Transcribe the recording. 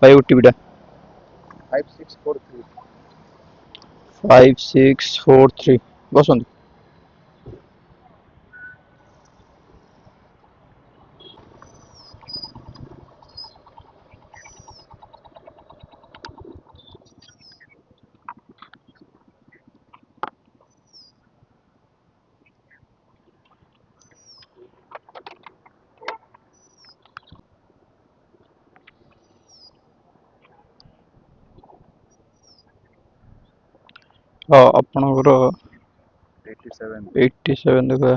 भाई ओटीपी टा 5643 5643 बसंत हाँ आपणकर 87 87 देखा